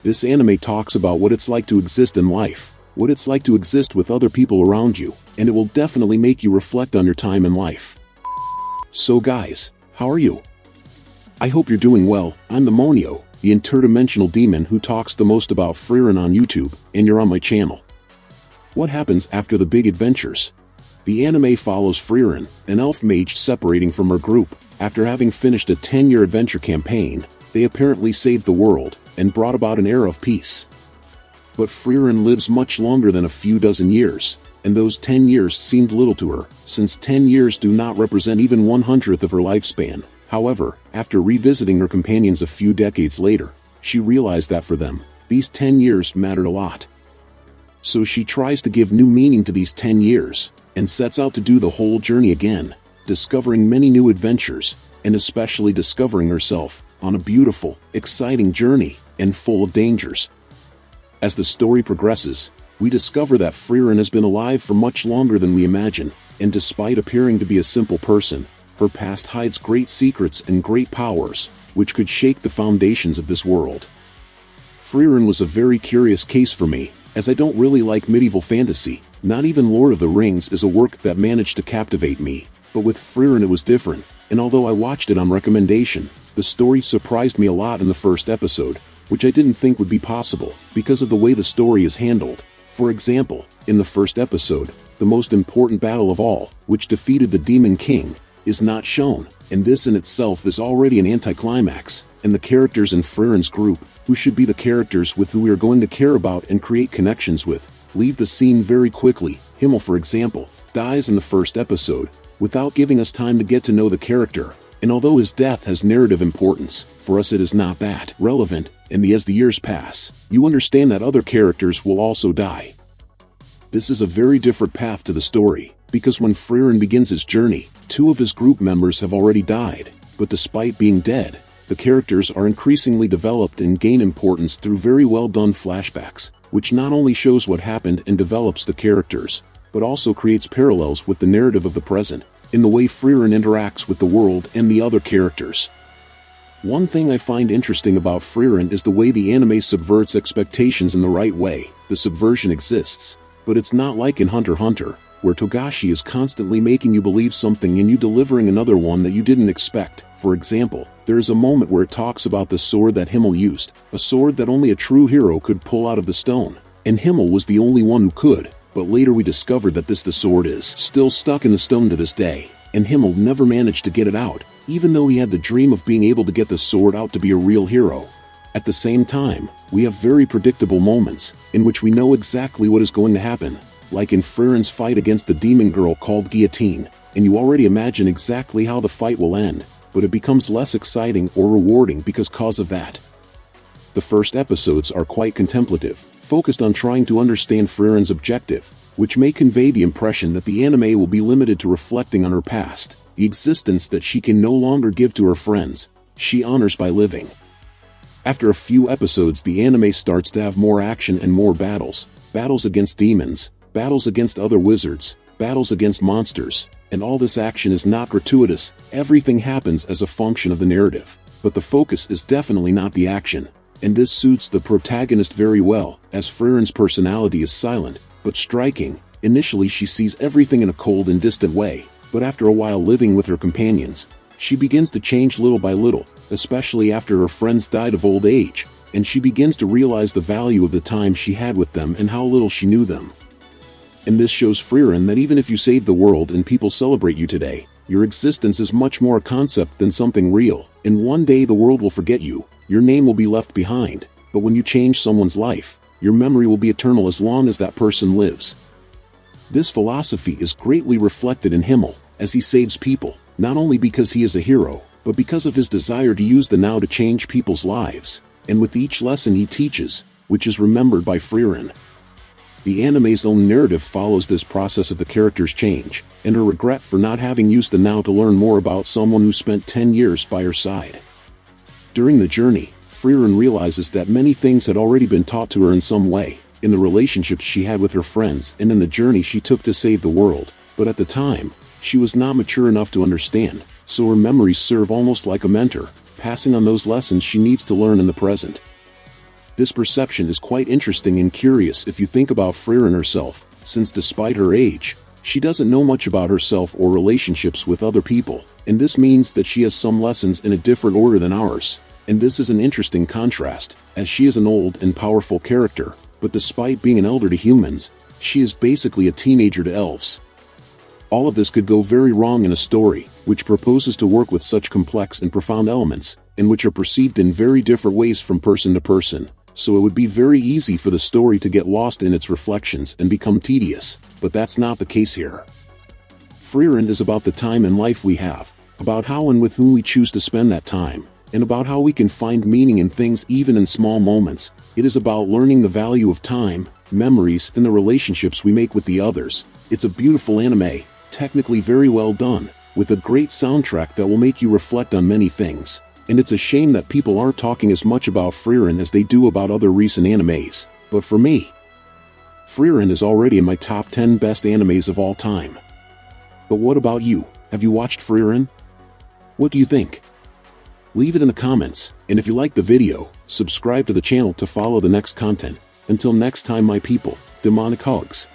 This anime talks about what it's like to exist in life, what it's like to exist with other people around you, and it will definitely make you reflect on your time in life. So guys, how are you? I hope you're doing well. I'm the Monio, the interdimensional demon who talks the most about Frieren on YouTube, and you're on my channel. What happens after the big adventures? The anime follows Frieren, an elf mage separating from her group. After having finished a 10-year adventure campaign, they apparently saved the world, and brought about an era of peace. But Frieren lives much longer than a few dozen years, and those 10 years seemed little to her, since 10 years do not represent even 1/100th of her lifespan. However, after revisiting her companions a few decades later, she realized that for them, these 10 years mattered a lot. So she tries to give new meaning to these 10 years, and sets out to do the whole journey again, discovering many new adventures, and especially discovering herself, on a beautiful, exciting journey, and full of dangers. As the story progresses, we discover that Frieren has been alive for much longer than we imagine, and despite appearing to be a simple person, her past hides great secrets and great powers, which could shake the foundations of this world. Frieren was a very curious case for me, as I don't really like medieval fantasy. Not even Lord of the Rings is a work that managed to captivate me, but with Frieren it was different, and although I watched it on recommendation, the story surprised me a lot in the first episode, which I didn't think would be possible, because of the way the story is handled. For example, in the first episode, the most important battle of all, which defeated the Demon King, is not shown, and this in itself is already an anticlimax, and the characters in Frieren's group, who should be the characters with who we are going to care about and create connections with, leave the scene very quickly. Himmel, for example, dies in the first episode, without giving us time to get to know the character, and although his death has narrative importance, for us it is not that relevant, and as the years pass, you understand that other characters will also die. This is a very different path to the story, because when Frieren begins his journey, 2 of his group members have already died, but despite being dead, the characters are increasingly developed and gain importance through very well done flashbacks, which not only shows what happened and develops the characters, but also creates parallels with the narrative of the present, in the way Frieren interacts with the world and the other characters. One thing I find interesting about Frieren is the way the anime subverts expectations in the right way. The subversion exists, but it's not like in Hunter x Hunter, where Togashi is constantly making you believe something and you delivering another one that you didn't expect. For example, there is a moment where it talks about the sword that Himmel used, a sword that only a true hero could pull out of the stone, and Himmel was the only one who could, but later we discovered that the sword is still stuck in the stone to this day, and Himmel never managed to get it out, even though he had the dream of being able to get the sword out to be a real hero. At the same time, we have very predictable moments, in which we know exactly what is going to happen, like in Frieren's fight against the demon girl called Guillotine, and you already imagine exactly how the fight will end, but it becomes less exciting or rewarding because of that. The first episodes are quite contemplative, focused on trying to understand Frieren's objective, which may convey the impression that the anime will be limited to reflecting on her past, the existence that she can no longer give to her friends, she honors by living. After a few episodes the anime starts to have more action and more battles, battles against demons, battles against other wizards, battles against monsters, and all this action is not gratuitous, everything happens as a function of the narrative, but the focus is definitely not the action, and this suits the protagonist very well, as Frieren's personality is silent, but striking. Initially she sees everything in a cold and distant way, but after a while living with her companions, she begins to change little by little, especially after her friends died of old age, and she begins to realize the value of the time she had with them and how little she knew them. And this shows Frieren that even if you save the world and people celebrate you today, your existence is much more a concept than something real, and one day the world will forget you, your name will be left behind, but when you change someone's life, your memory will be eternal as long as that person lives. This philosophy is greatly reflected in Himmel, as he saves people, not only because he is a hero, but because of his desire to use the now to change people's lives, and with each lesson he teaches, which is remembered by Frieren. The anime's own narrative follows this process of the character's change, and her regret for not having used the now to learn more about someone who spent 10 years by her side. During the journey, Frieren realizes that many things had already been taught to her in some way, in the relationships she had with her friends and in the journey she took to save the world, but at the time, she was not mature enough to understand, so her memories serve almost like a mentor, passing on those lessons she needs to learn in the present. This perception is quite interesting and curious if you think about Frieren herself, since despite her age, she doesn't know much about herself or relationships with other people, and this means that she has some lessons in a different order than ours. And this is an interesting contrast, as she is an old and powerful character, but despite being an elder to humans, she is basically a teenager to elves. All of this could go very wrong in a story, which proposes to work with such complex and profound elements, and which are perceived in very different ways from person to person, so it would be very easy for the story to get lost in its reflections and become tedious, but that's not the case here. Frieren is about the time and life we have, about how and with whom we choose to spend that time, and about how we can find meaning in things even in small moments. It is about learning the value of time, memories, and the relationships we make with the others. It's a beautiful anime, technically very well done, with a great soundtrack that will make you reflect on many things. And it's a shame that people aren't talking as much about Frieren as they do about other recent animes. But for me, Frieren is already in my top 10 best animes of all time. But what about you? Have you watched Frieren? What do you think? Leave it in the comments, and if you liked the video, subscribe to the channel to follow the next content. Until next time my people, demonic hugs.